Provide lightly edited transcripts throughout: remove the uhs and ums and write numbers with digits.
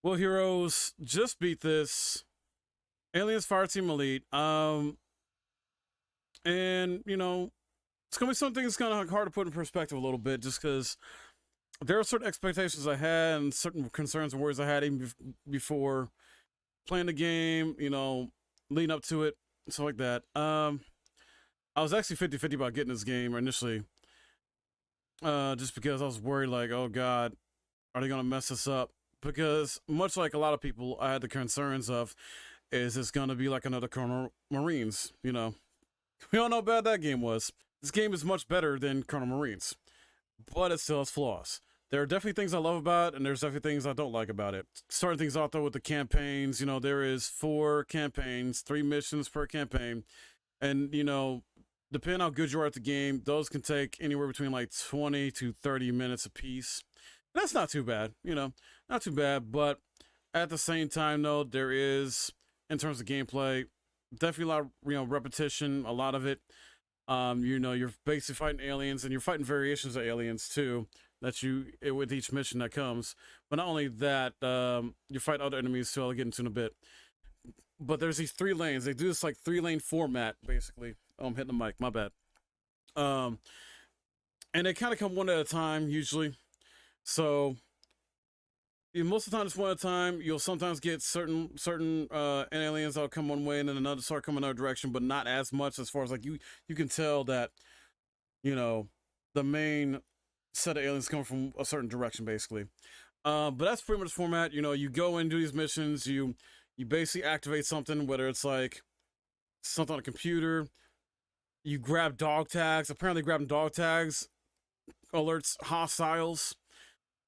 Well, heroes, just beat this Aliens Fireteam Elite. And it's gonna be something that's kind of hard to put in perspective a little bit, just because there are certain expectations I had and certain concerns and worries I had even before playing the game. Leading up to it, stuff like that. I was actually 50-50 about getting this game initially, just because I was worried, like, oh god, are they gonna mess this up? Because much like a lot of people, I had the concerns of, is this gonna be like another Colonel Marines? We all know how bad that game was. This game is much better than Colonel Marines, but it still has flaws. There are definitely things I love about it, and there's definitely things I don't like about it. Starting things off though with the campaigns, there is 4 campaigns, 3 missions per campaign, and depending on how good you are at the game, those can take anywhere between like 20 to 30 minutes a piece. And that's not too bad, not too bad. But at the same time, though, there is, in terms of gameplay, definitely a lot of repetition. A lot of it, you're basically fighting aliens, and you're fighting variations of aliens too. With each mission that comes. But not only that, you fight other enemies too. I'll get into in a bit. But there's these 3 lanes. They do this like 3-lane format, basically. Oh, I'm hitting the mic. My bad. And they kind of come one at a time usually. So most of the time, it's one at a time. You'll sometimes get certain aliens that'll come one way and then another start coming another direction, but not as much, as far as like you can tell that the main set of aliens come from a certain direction, basically. But that's pretty much the format. You go and do these missions. You basically activate something, whether it's like something on a computer. You grab dog tags. Apparently, grabbing dog tags alerts hostiles.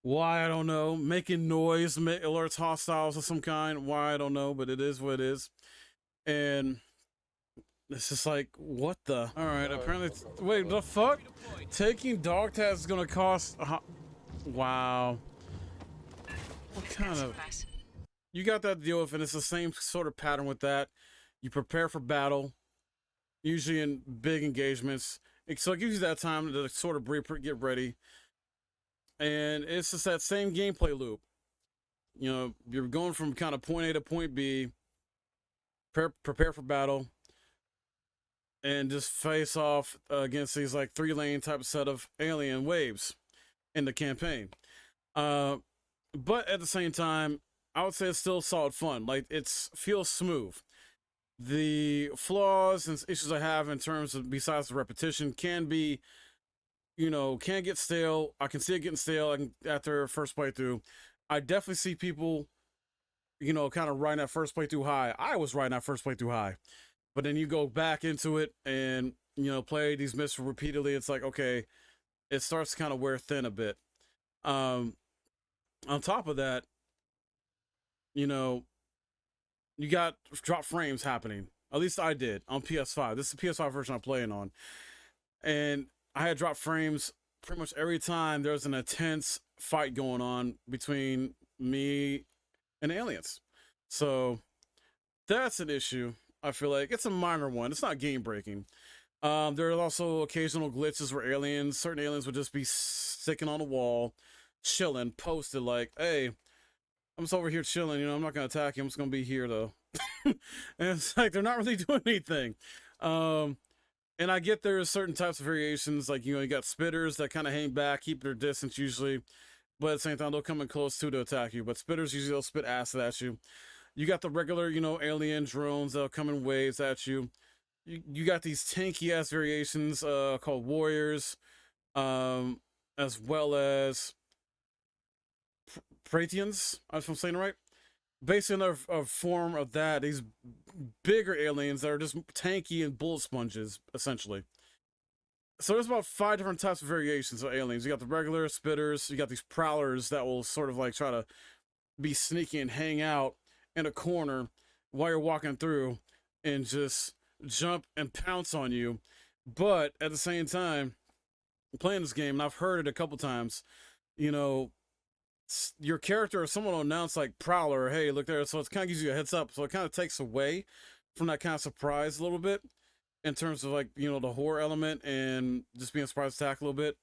Why, I don't know. Making noise alerts hostiles of some kind. Why, I don't know, but it is what it is. And it's just like, what the? All right, apparently, wait, the fuck? Taking dog tags is gonna cost. Wow. What kind of? You got that to deal with, and it's the same sort of pattern with that. You prepare for battle, usually in big engagements. So it gives you that time to sort of get ready. And it's just that same gameplay loop. You're going from kind of point A to point B, prepare for battle, and just face off against these like 3-lane type of set of alien waves in the campaign. But at the same time, I would say it's still solid fun. Like, feels smooth. The flaws and issues I have in terms of, besides the repetition, can be, can get stale. I can see it getting stale after first playthrough. I definitely see people, kind of riding that first playthrough high. I was riding that first playthrough high. But then you go back into it and, play these missions repeatedly. It's like, okay, it starts to kind of wear thin a bit. On top of that, you got drop frames happening. At least I did on PS5. This is the PS5 version I'm playing on. And I had drop frames pretty much every time there's an intense fight going on between me and aliens. So that's an issue. I feel like it's a minor one. It's not game breaking. There are also occasional glitches where certain aliens would just be sticking on a wall, chilling, posted like, hey, I'm just over here chilling, I'm not going to attack you. I'm just going to be here, though. And it's like, they're not really doing anything. And I get there's certain types of variations, like, you got spitters that kind of hang back, keep their distance usually, but at the same time, they'll come in close too to attack you. But spitters, usually they'll spit acid at you. You got the regular, alien drones that'll come in waves at you. You got these tanky-ass variations called warriors, as well as Fireteams, if I'm saying it right. Basically another form of that, these bigger aliens that are just tanky and bullet sponges, essentially. So there's about 5 different types of variations of aliens. You got the regular spitters, you got these prowlers that will sort of like try to be sneaky and hang out in a corner while you're walking through and just jump and pounce on you. But at the same time, playing this game, and I've heard it a couple times, your character or someone will announce like prowler, hey, look there. So it kind of gives you a heads up. So it kind of takes away from that kind of surprise a little bit in terms of like, the horror element and just being surprised attack a little bit,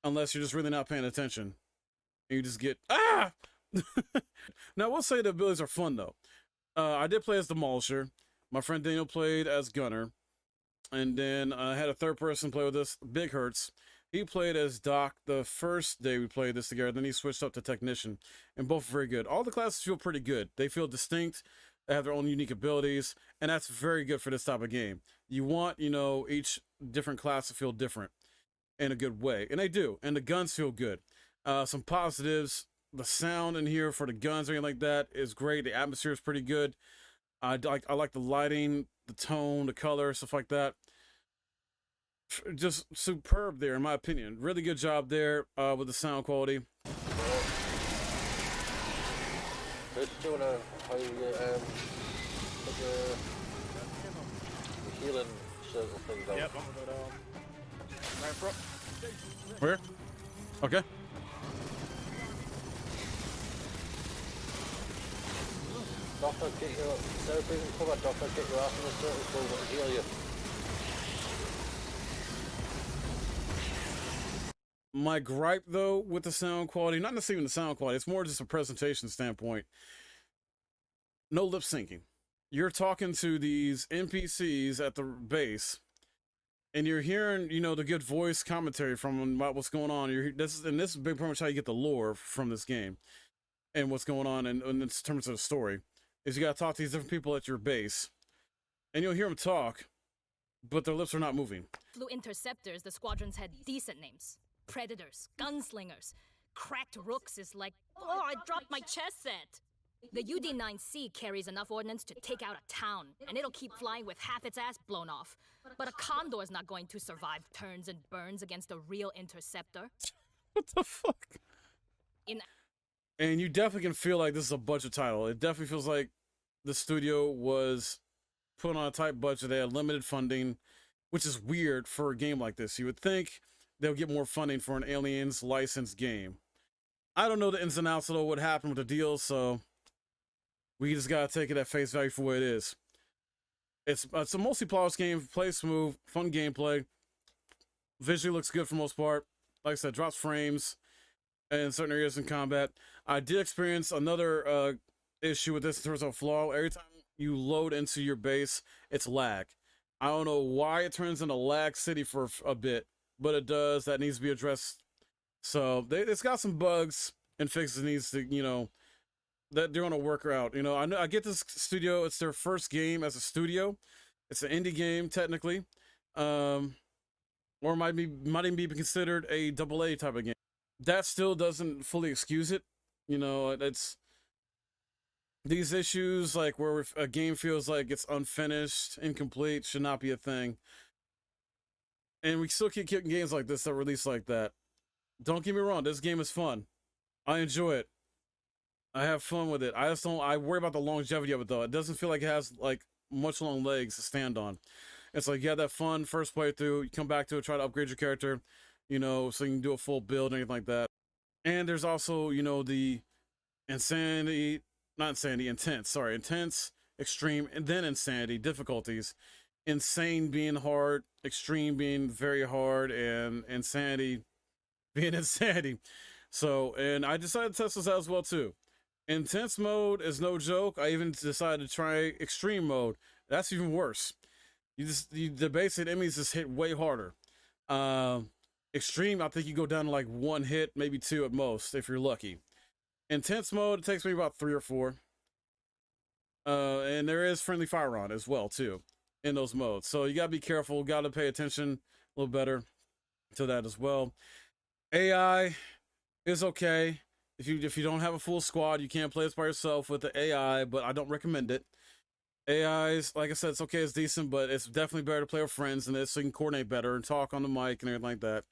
unless you're just really not paying attention and you just get, Now, I will say the abilities are fun though. I did play as Demolisher. My friend Daniel played as Gunner, and then I had a third person play with us, Big Hurts. He played as Doc the first day we played this together. Then he switched up to Technician, and both very good. All the classes feel pretty good. They feel distinct. They have their own unique abilities, and that's very good for this type of game. You want, each different class to feel different in a good way, and they do. And the guns feel good. Some positives: the sound in here for the guns or anything like that is great. The atmosphere is pretty good. I like the lighting, the tone, the color, stuff like that. Just superb there, in my opinion. Really good job there with the sound quality. Chris, do you want to how you put the healing circle thing down? Yep, I'm gonna go down. Right front. Where? Okay. Doctor, get your breathing cover, Doctor, get your ass in the circle so we can heal you. My gripe, though, with the sound quality, not necessarily the sound quality, it's more just a presentation standpoint. No lip syncing. You're talking to these NPCs at the base, and you're hearing, the good voice commentary from them about what's going on. This is pretty much how you get the lore from this game and what's going on in terms of the story. Is you got to talk to these different people at your base, and you'll hear them talk, but their lips are not moving. Flew interceptors, the squadrons had decent names. Predators, gunslingers. Cracked rooks is like, oh, I dropped my chess set. The UD-9C carries enough ordnance to take out a town, and it'll keep flying with half its ass blown off. But a Condor's not going to survive turns and burns against a real interceptor. What the fuck? And you definitely can feel like this is a budget title. It definitely feels like the studio was put on a tight budget. They had limited funding, which is weird for a game like this. You would think they'll get more funding for an Aliens licensed game. I don't know the ins and outs of what happened with the deal, so we just gotta take it at face value for what it is. It's a mostly flawless game, plays smooth, fun gameplay. Visually looks good for the most part. Like I said, drops frames in certain areas in combat. I did experience another issue with this in terms of flaw. Every time you load into your base, it's lag. I don't know why it turns into lag city for a bit, but it does. That needs to be addressed. So it's got some bugs and fixes it needs to, that they're gonna work out. I get this studio. It's their first game as a studio. It's an indie game technically, or might even be considered a AA type of game. That still doesn't fully excuse it. It's these issues like where a game feels like it's unfinished, incomplete, should not be a thing. And we still keep getting games like this that release like that. Don't get me wrong, this game is fun. I enjoy it. I have fun with it. I worry about the longevity of it though. It doesn't feel like it has like much long legs to stand on. It's like you have that fun first playthrough, you come back to it, try to upgrade your character, so you can do a full build or anything like that. And there's also, the intense, extreme, and then insanity difficulties. Insane being hard, extreme being very hard, and insanity being insanity. So, and I decided to test this out as well too. Intense mode is no joke. I even decided to try extreme mode. That's even worse. The basic enemies just hit way harder. Extreme, I think you go down to like one hit, maybe two at most, if you're lucky. Intense mode, it takes me about 3 or 4. And there is friendly fire on as well too in those modes. So you gotta be careful, gotta pay attention a little better to that as well. AI is okay. If you don't have a full squad, you can't play this by yourself with the AI, but I don't recommend it. AI's, like I said, it's okay, it's decent, but it's definitely better to play with friends in this so you can coordinate better and talk on the mic and everything like that.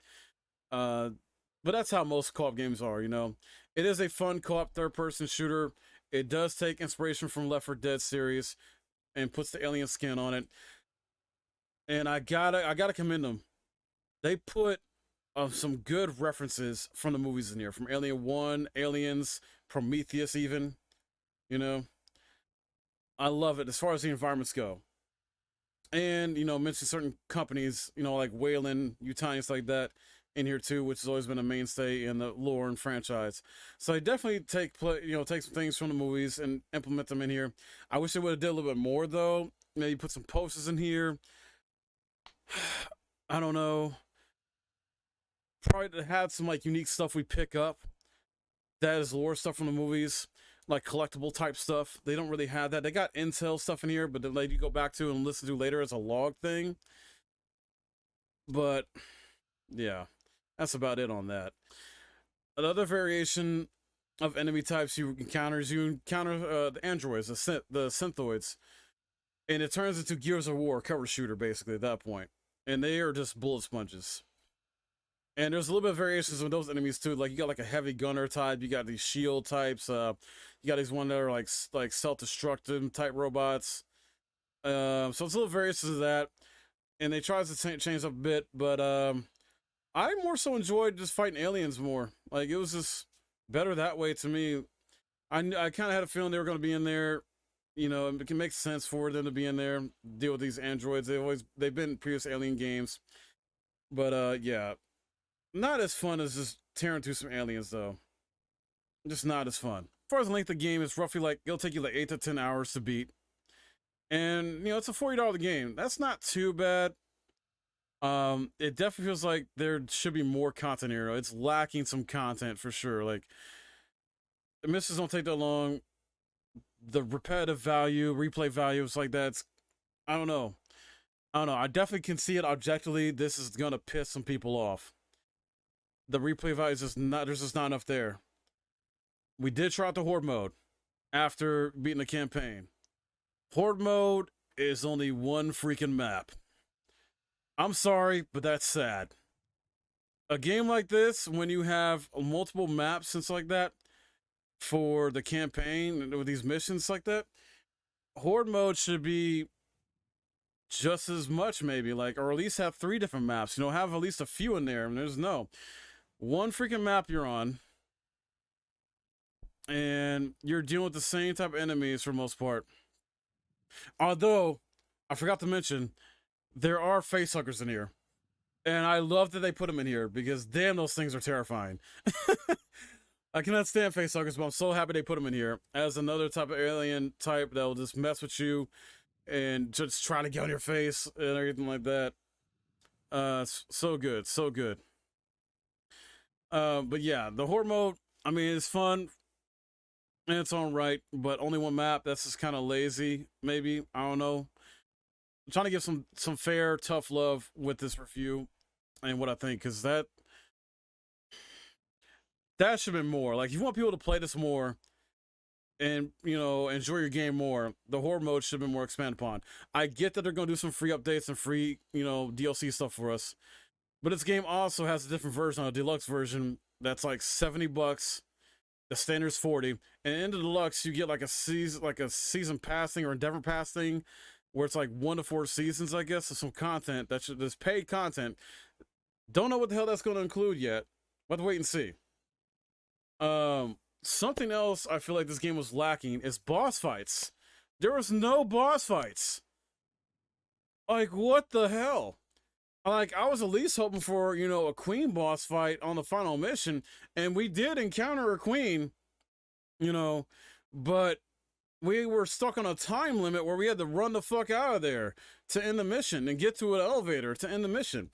But that's how most co-op games are, It is a fun co-op third-person shooter. It does take inspiration from Left 4 Dead series and puts the alien skin on it. And I gotta commend them. They put some good references from the movies in here, from Alien 1, Aliens, Prometheus even, I love it as far as the environments go. And, mention certain companies, like Wayland, Utah, and stuff like that. in here too, which has always been a mainstay in the lore and franchise. So they definitely take some things from the movies and implement them in here. I wish they would have did a little bit more though. Maybe put some posters in here. I don't know. Probably to have some like unique stuff we pick up that is lore stuff from the movies, like collectible type stuff. They don't really have that. They got intel stuff in here, but then you go back to and listen to later as a log thing. But yeah, that's about it on that. Another variation of enemy types you encounter the androids, the synthoids, and it turns into Gears of War cover shooter basically at that point, and they are just bullet sponges. And there's a little bit of variations with those enemies too. Like you got like a heavy gunner type, you got these shield types, you got these one that are like self-destructive type robots. So it's little variations of that, and they try to change up a bit, but I more so enjoyed just fighting aliens more. Like it was just better that way to me. I kind of had a feeling they were going to be in there. You know, it can make sense for them to be in there, deal with these androids. They've been in previous Alien games, but yeah. Not as fun as just tearing through some aliens, though. Just not as fun. As far as the length of the game, it's roughly like, it'll take you like 8 to 10 hours to beat. And, you know, it's a $40 game. That's not too bad. It definitely feels like there should be more content here. It's lacking some content for sure. Like, the missions don't take that long. The repetitive value, replay value, it's like that. I don't know. I definitely can see it objectively. This is going to piss some people off. The replay value is just not, there's just not enough there. We did try out the Horde Mode after beating the campaign. Horde Mode is only one freaking map. I'm sorry, but that's sad. A game like this, when you have multiple maps and stuff like that for the campaign with these missions like that, Horde Mode should be just as much maybe, like, or at least have 3 different maps. You know, have at least a few in there, and there's no. One freaking map you're on, and you're dealing with the same type of enemies for the most part. Although, I forgot to mention, there are facehuggers in here. And I love that they put them in here, because damn, those things are terrifying. I cannot stand facehuggers, but I'm so happy they put them in here as another type of alien type that will just mess with you and just try to get on your face and everything like that. So good, so good. But yeah, the Horde Mode, I mean, it's fun and it's all right, but only one map. That's just kind of lazy, maybe. I don't know. I'm trying to give some fair, tough love with this review and what I think, because that should have been more. Like, if you want people to play this more and, you know, enjoy your game more, the Horde Mode should have been more expanded upon. I get that they're going to do some free updates and free, you know, DLC stuff for us. But this game also has a different version, a deluxe version that's like $70. The standard's $40, and in the deluxe you get like a season pass thing or endeavor pass thing, where it's like 1 to 4 seasons, I guess, of some content that's paid content. Don't know what the hell that's going to include yet. We'll have to wait and see. Something else I feel like this game was lacking is boss fights. There was no boss fights. Like, what the hell? Like, I was at least hoping for, you know, a queen boss fight on the final mission, and we did encounter a queen, you know, but we were stuck on a time limit where we had to run the fuck out of there to end the mission and get to an elevator to end the mission,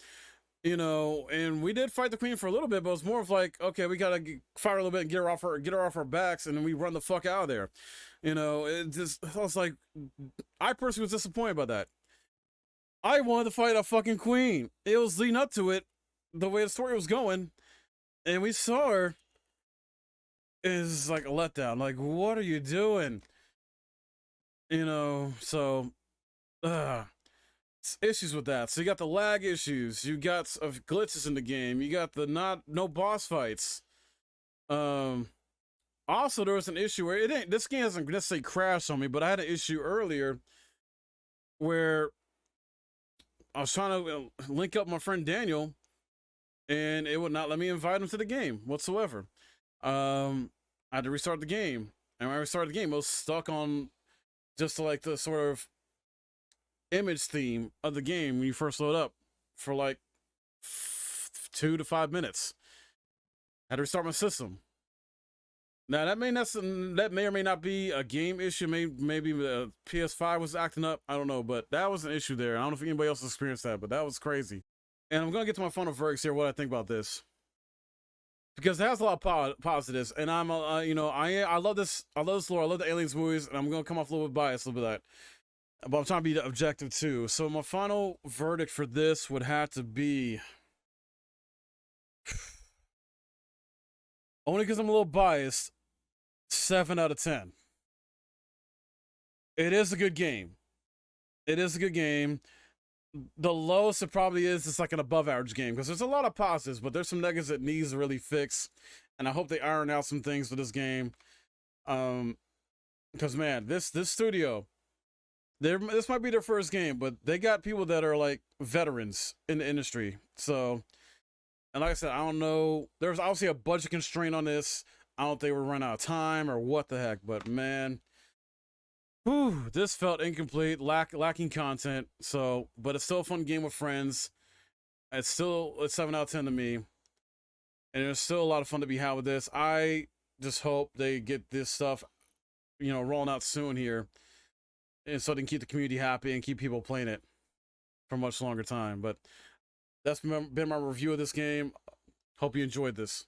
you know. And we did fight the queen for a little bit, but it was more of like, okay, we gotta fight her a little bit and get her off our backs, and then we run the fuck out of there, you know. I was like, I personally was disappointed by that. I wanted to fight a fucking queen. It was leading up to it, the way the story was going, and we saw her. Is like a letdown. Like, what are you doing? You know, so issues with that. So you got the lag issues. You got glitches in the game. You got the no boss fights. Also, there was an issue where this game hasn't necessarily crashed on me, but I had an issue earlier where I was trying to link up my friend Daniel, and it would not let me invite him to the game whatsoever. I had to restart the game, and when I restarted the game, I was stuck on just like the sort of image theme of the game when you first load up for like 2 to 5 minutes. Had to restart my system. Now that may or may not be a game issue. Maybe the PS5 was acting up. I don't know, but that was an issue there. I don't know if anybody else experienced that, but that was crazy. And I'm gonna get to my final verdicts here. What I think about this, because it has a lot of positives. And I'm, I love this. I love this lore. I love the Aliens movies, and I'm gonna come off a little bit biased, a little bit of that. But I'm trying to be objective too. So my final verdict for this would have to be, only because I'm a little biased, 7 out of 10. It is a good game. It is a good game. The lowest it probably is, it's like an above average game, because there's a lot of positives, but there's some negatives that needs to really fix. And I hope they iron out some things for this game. Because man, this studio, this might be their first game, but they got people that are like veterans in the industry. So, and like I said, I don't know. There's obviously a budget constraint on this. I don't think we're running out of time or what the heck, but man, whew, this felt incomplete, lacking content. So, but it's still a fun game with friends. It's still a 7 out of 10 to me, and there's still a lot of fun to be had with this. I just hope they get this stuff, rolling out soon here, and so they can keep the community happy and keep people playing it for a much longer time. But that's been my review of this game. Hope you enjoyed this.